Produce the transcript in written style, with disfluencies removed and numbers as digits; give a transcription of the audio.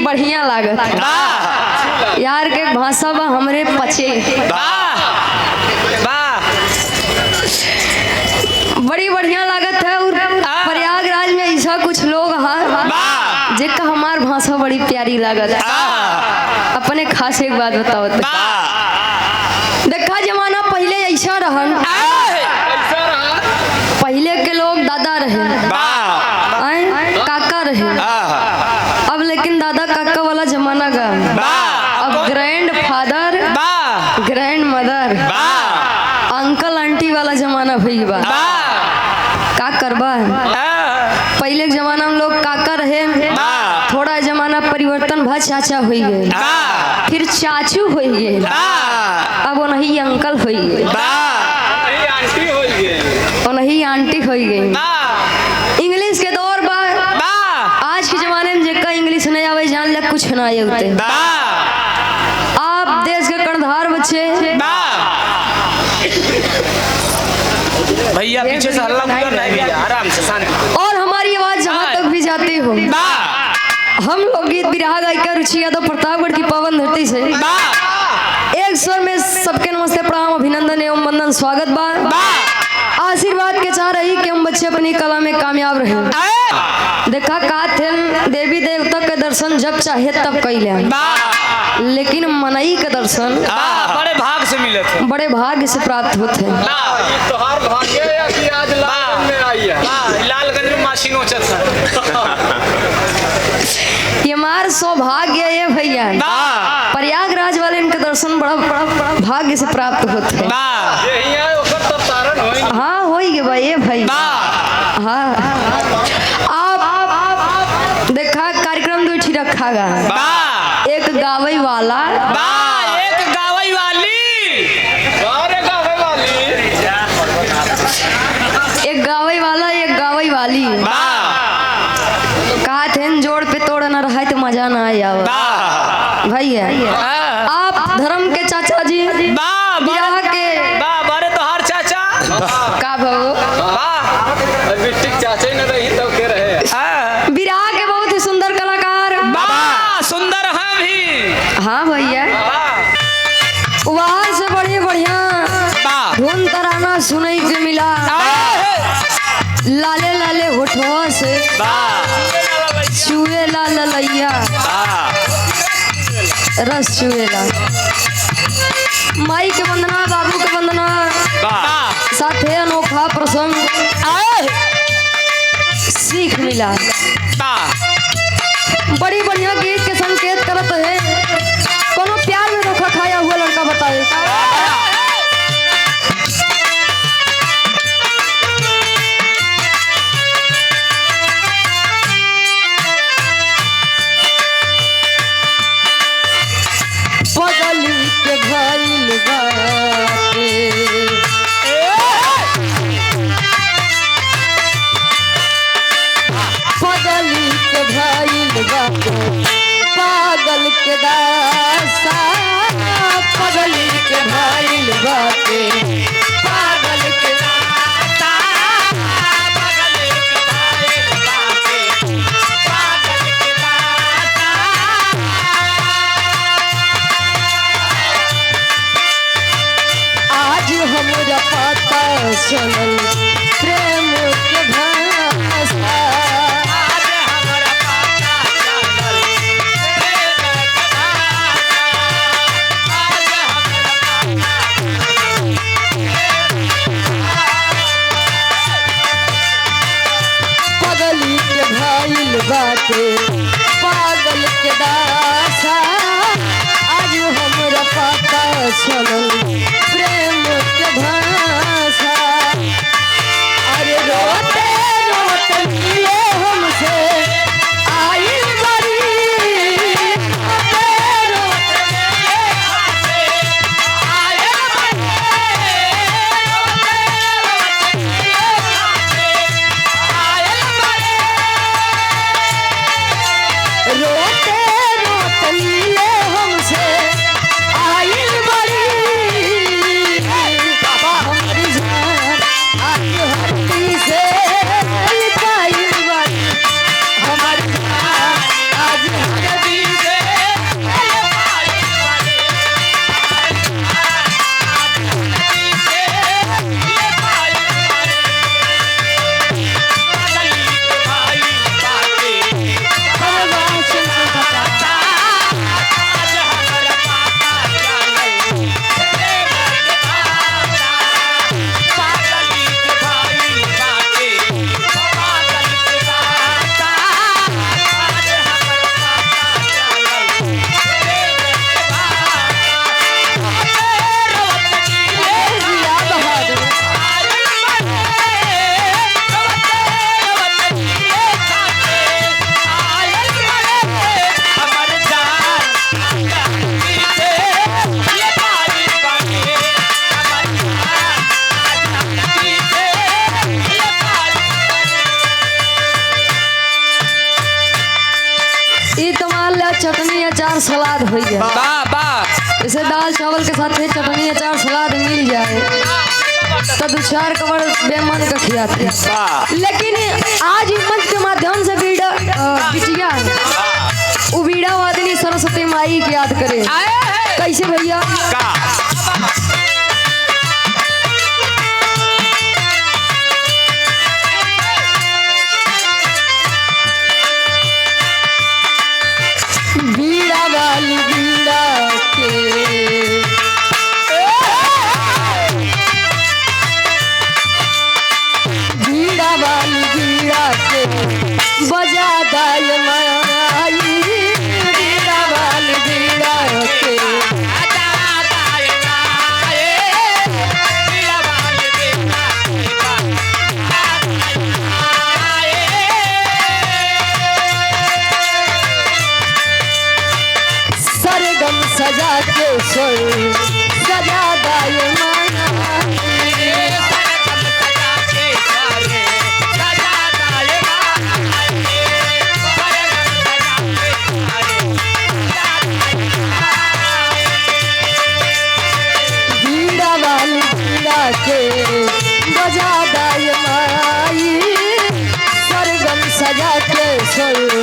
बढ़िया लागत यार के भाषा बा हमरे पचे बड़ी बढ़िया लागत है। और प्रयागराज में ऐसा कुछ लोग हैं जिनका हमार भाषा बड़ी प्यारी लागत है। अपने खास एक बात बताओ देखा जमाना पहले ऐसा रहन पहले के लोग दादा रहे काका रहे अब लेकिन दादा काका वाला जमाना गा अब grand father grand mother uncle aunty वाला जमाना हुई बा का करबा पहले के जमाना में लोग काका रहे थोड़ा जमाना परिवर्तन भा चाचा हो गए फिर चाचू हो गए अब वो नहीं अंकल हो गए और नहीं आंटी हो गई। इंग्लिश के दौर बा आज के जमाने में जिसका इंग्लिश नहीं आवे जान ले कुछ ना आते। आप देश के कर्णधार बच्चे भैया पीछे से हल्ला कर रहा है आराम से शांति और हमारी आवाज जहाँ तक भी जाती हो हम लोग गीत बिरहा गायिका रुचि यादव प्रतापगढ़ की पावन धरती से एक स्वर में सबके नमस्ते प्रणाम अभिनंदन एवं वंदन स्वागत बा। आशीर्वाद के चाह रही कि हम बच्चे अपनी कला में कामयाब रहे। देखा कहा थे देवी देवता के दर्शन जब चाहे तब कैले लेकिन मनई के दर्शन बड़े भाग से मिले थे बड़े भाग्य से प्राप्त होते हैं। लालगंज में मासी नोचत ये मार सौभाग्य है भैया प्रयागराज वाले इनके दर्शन बड़ा बड़ा भाग्य से प्राप्त होते हैं। हाँ हो गए भाई भाई हाँ आप देखा कार्यक्रम दो ठीक रखा गा एक गावई वाला एक गावई वाली एक गावई वाला एक गावई वाली कहा थे जोड़ पे तोड़ न रहा तो मजा ना आया भैया। आप धर्म के चाचा जी बिरहा के बारे तो हर चाचा का भाव चाचा न रही तो के रहे बिरहा के बहुत ही सुंदर कलाकार सुंदर है भी हाँ भैया वहाँ से बड़ी बढ़िया धुन तराना सुनई के मिला लाले लाले होठवा से चुएला ललैया रस चुएला माई के वंदना बाबू के वंदना साथे अनोखा प्रसंग सीख मिला। बड़ी बढ़िया गीत के संकेत करत है कोनो प्यार में धोखा खाया हुआ लड़का बताए पगली के भइल बाटे पगली के भइल बाटे पागल के दासा पगली के भइल बाटे पागल के दासा पगल के भइल बाटे पागल के दासा आज हमरा पता चलल प्रेम के भाषा आज हमरा पता चलल प्रेम के भाषा आज हमरा पगली के भइल बाटे पागल के दासा आज हमरा पता चलल प्रेम के भाषा। अरे रोते रोते मिले हमसे आइल बड़ी रोते रोते मिले हमसे आइल रोते रोते मिले हमसे आइल बड़ी बाबा हमारी जान आज हट्टी से लिपाइल बड़ी हमारी जान आज हट्टी चटनी अचार सलाद हो गया। वाह वाह जैसे दाल चावल के साथ चटनी अचार सलाद मिल जाए तो दो चार कवर बेमन का खिलाते हैं। वाह लेकिन आज इस मंच के माध्यम से बिटिया वो बीड़ा वादनी सरस्वती माई की याद करे। कैसे भैया? का बीड़ा वाली बीड़ा के बीड़ा वाली बीड़ा के बजा दाय माई बीड़ा वाली बीड़ा के सरगम सजा के सोई सजा दाय बीड़ा वाली बीड़ा के बजा दाय माई सरगम सजा के सोई